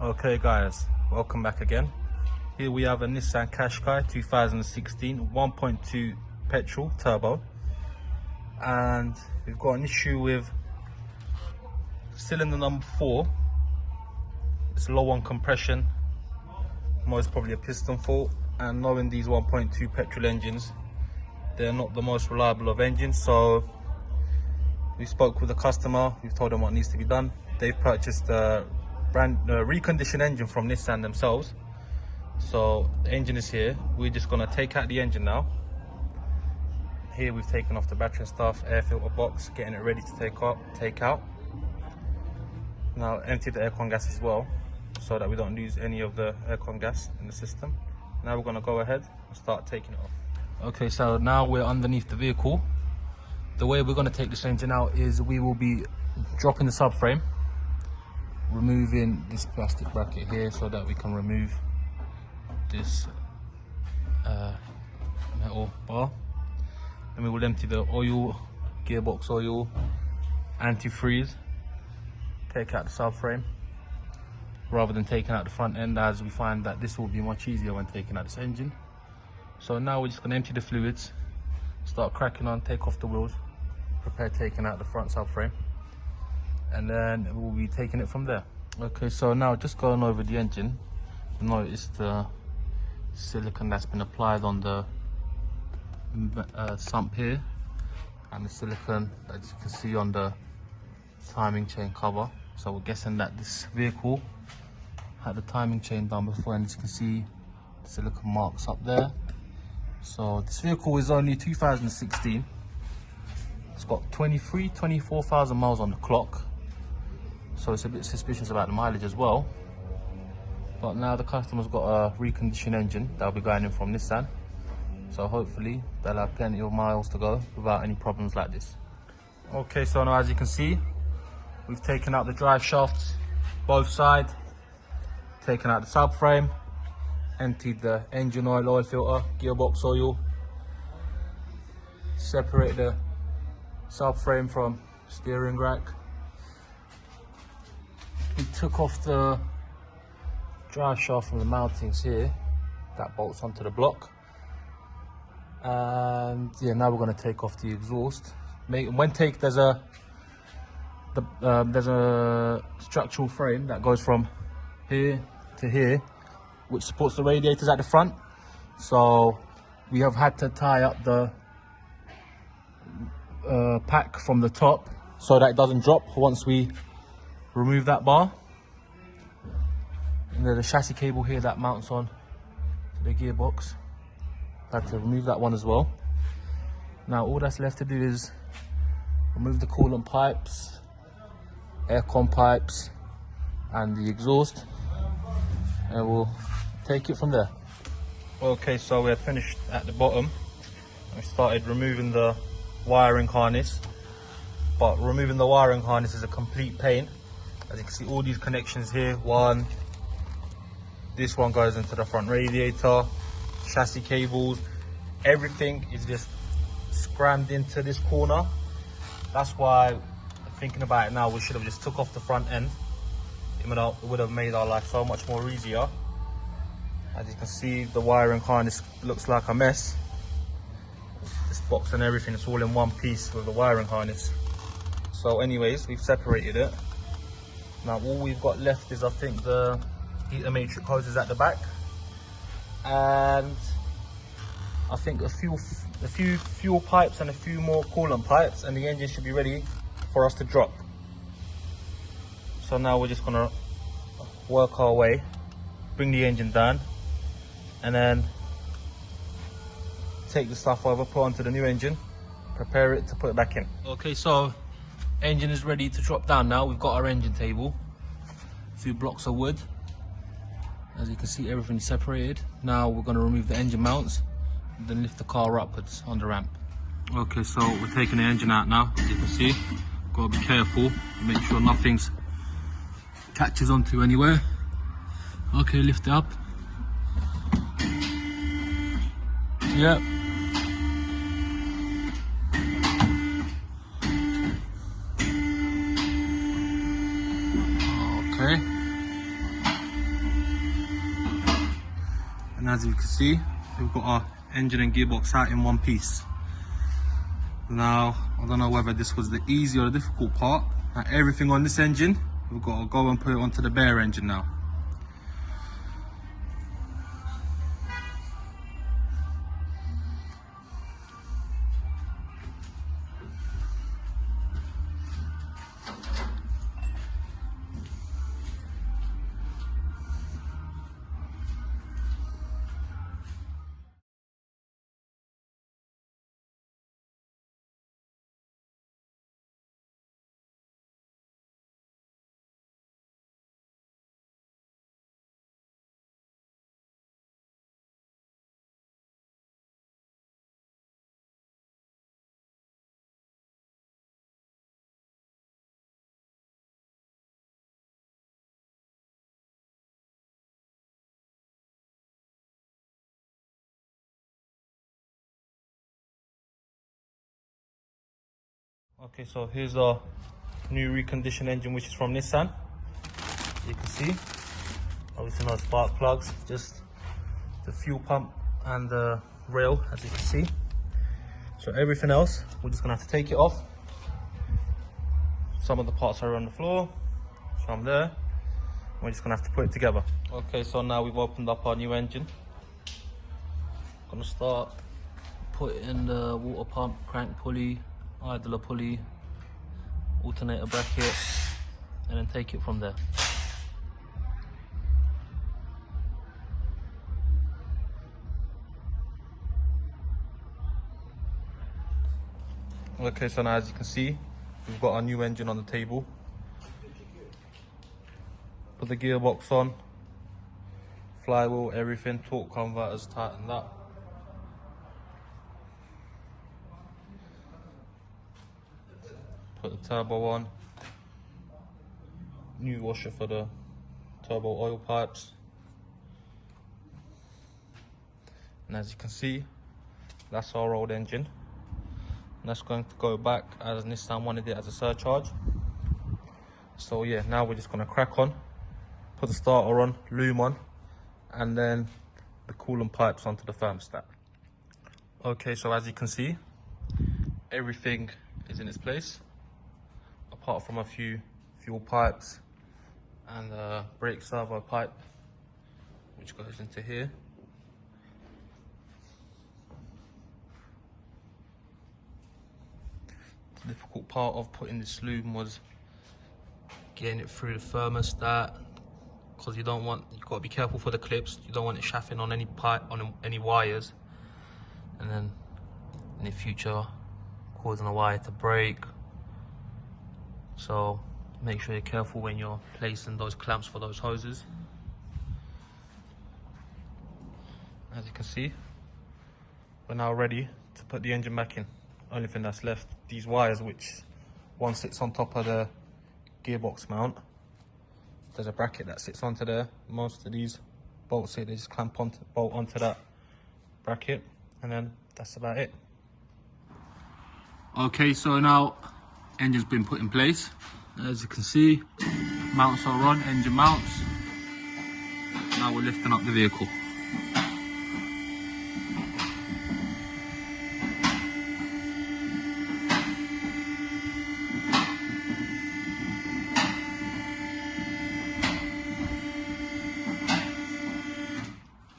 Okay guys, welcome back again. Here we have a Nissan Qashqai 2016 1.2 petrol turbo, and we've got an issue with cylinder number 4. It's low on compression, most probably a piston fault, and knowing these 1.2 petrol engines, they're not the most reliable of engines. So we spoke with the customer, we've told them what needs to be done. They've purchased a reconditioned engine from Nissan themselves. So the engine is here. We're just gonna take out the engine now. Here we've taken off the battery and stuff, air filter box, getting it ready to take out. Now empty the aircon gas as well, so that we don't lose any of the aircon gas in the system. Now we're gonna go ahead and start taking it off. Okay, so now we're underneath the vehicle. The way we're gonna take this engine out is we will be dropping the subframe, removing this plastic bracket here so that we can remove this metal bar. Then we will empty the oil, gearbox oil, antifreeze, take out the subframe rather than taking out the front end, as we find that this will be much easier when taking out this engine. So now we're just going to empty the fluids, start cracking on, take off the wheels, prepare taking out the front subframe, and then we'll be taking it from there. Okay, so now just going over the engine, notice the silicone that's been applied on the sump here, and the silicone that you can see on the timing chain cover. So we're guessing that this vehicle had the timing chain done before, and as you can see the silicone marks up there. So this vehicle is only 2016. It's got 24,000 miles on the clock, so it's a bit suspicious about the mileage as well. But now the customer's got a reconditioned engine that'll be going in from Nissan, so hopefully they'll have plenty of miles to go without any problems like this. Okay, so now as you can see, we've taken out the drive shafts, both sides, taken out the subframe, emptied the engine oil, oil filter, gearbox oil, separated the subframe from steering rack. We took off the drive shaft from the mountings here that bolts onto the block, and yeah, now we're going to take off the exhaust. There's a structural frame that goes from here to here, which supports the radiators at the front. So we have had to tie up the pack from the top so that it doesn't drop once we remove that bar. And there's a chassis cable here that mounts on to the gearbox. Had to remove that one as well. Now all that's left to do is remove the coolant pipes, aircon pipes, and the exhaust, and we'll take it from there. Okay, so we're finished at the bottom. We started removing the wiring harness, but removing the wiring harness is a complete pain. As you can see, all these connections here, this one goes into the front radiator, chassis cables, everything is just scrammed into this corner. That's why, thinking about it now, we should have just took off the front end. It would have made our life so much more easier. As you can see, the wiring harness looks like a mess. This box and everything, it's all in one piece with the wiring harness. So anyways, we've separated it. Now all we've got left is, I think, the heater matrix hoses at the back, and I think a few fuel pipes and a few more coolant pipes, and the engine should be ready for us to drop. So now we're just gonna work our way, bring the engine down, and then take the stuff over, put onto the new engine, prepare it to put it back in. Okay, so engine is ready to drop down now. We've got our engine table, a few blocks of wood. As you can see, everything's separated. Now we're going to remove the engine mounts and then lift the car upwards on the ramp. Okay, so we're taking the engine out now. As you can see, got to be careful, make sure nothing's catches onto anywhere. Okay, lift it up. Yep. Okay. And as you can see, we've got our engine and gearbox out in one piece. Now, I don't know whether this was the easy or the difficult part. Now, everything on this engine, we've got to go and put it onto the bare engine now. Okay, so here's our new reconditioned engine, which is from Nissan. You can see, obviously no spark plugs, just the fuel pump and the rail, as you can see. So everything else, we're just gonna have to take it off. Some of the parts are on the floor, some there. We're just gonna have to put it together. Okay, so now we've opened up our new engine. Gonna start putting the water pump, crank pulley, idler pulley, alternator bracket, and then take it from there. Okay, so now as you can see, we've got our new engine on the table. Put the gearbox on, flywheel, everything, torque converters tightened up. Put the turbo on, new washer for the turbo oil pipes. And as you can see, that's our old engine. And that's going to go back as Nissan wanted it as a surcharge. So yeah, now we're just going to crack on, put the starter on, loom on, and then the coolant pipes onto the thermostat. Okay, so as you can see, everything is in its place, apart from a few fuel pipes and a brake servo pipe, which goes into here. The difficult part of putting this loom was getting it through the thermostat, because you've got to be careful for the clips. You don't want it chaffing on any pipe, on any wires, and then in the future causing a wire to break. So make sure you're careful when you're placing those clamps for those hoses. As you can see, we're now ready to put the engine back in. Only thing that's left, these wires, which one sits on top of the gearbox mount. There's a bracket that sits onto there. Most of these bolts here, they just clamp onto, bolt onto that bracket, and then that's about it. Okay, so now engine's been put in place. As you can see, mounts are on, engine mounts. Now we're lifting up the vehicle.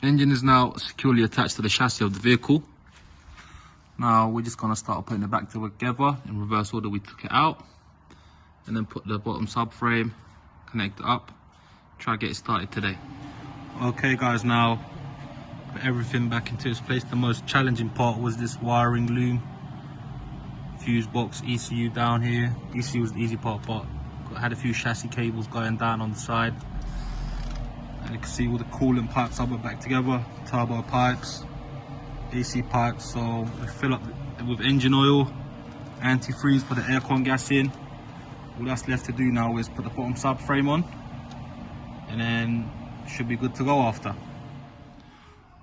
Engine is now securely attached to the chassis of the vehicle. Now we're just going to start putting it back together in reverse order we took it out, and then put the bottom subframe, connect it up, try to get it started today. Okay guys, now put everything back into its place. The most challenging part was this wiring loom, fuse box, ECU down here. ECU was the easy part, but had a few chassis cables going down on the side. And you can see all the coolant pipes are back together, turbo pipes, AC pipes. So we fill up with engine oil, antifreeze, put the aircon gas in. All that's left to do now is put the bottom subframe on, and then should be good to go after.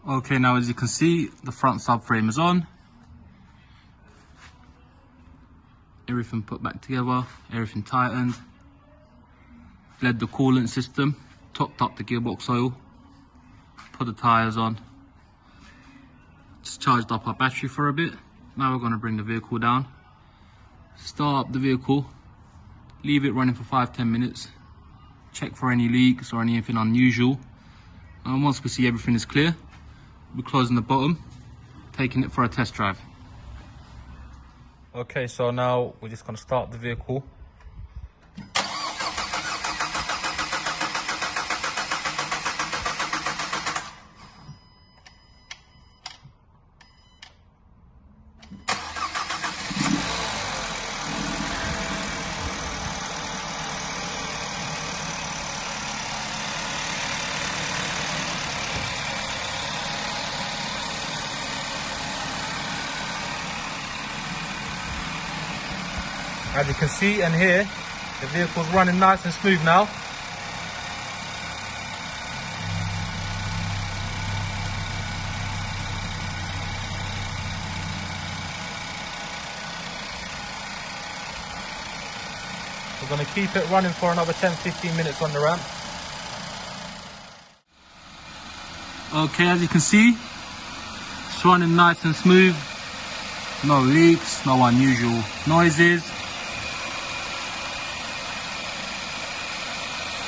Okay, now as you can see, the front subframe is on. Everything put back together, everything tightened. Bled the coolant system, topped up the gearbox oil, put the tyres on, Just charged up our battery for a bit. Now we're going to bring the vehicle down. Start up the vehicle. Leave it running for 5-10 minutes. Check for any leaks or anything unusual. And once we see everything is clear, we're closing the bottom, taking it for a test drive. Okay, so now we're just going to start the vehicle. As you can see and hear, the vehicle's running nice and smooth now. We're going to keep it running for another 10-15 minutes on the ramp. Okay, as you can see, it's running nice and smooth. No leaks, no unusual noises.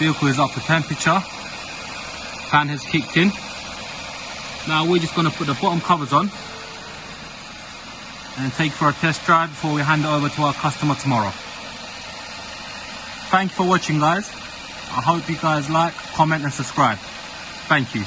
Vehicle is up to temperature. Fan has kicked in. Now we're just going to put the bottom covers on and take for a test drive before we hand it over to our customer tomorrow. Thanks for watching, guys. I hope you guys like, comment and subscribe. Thank you.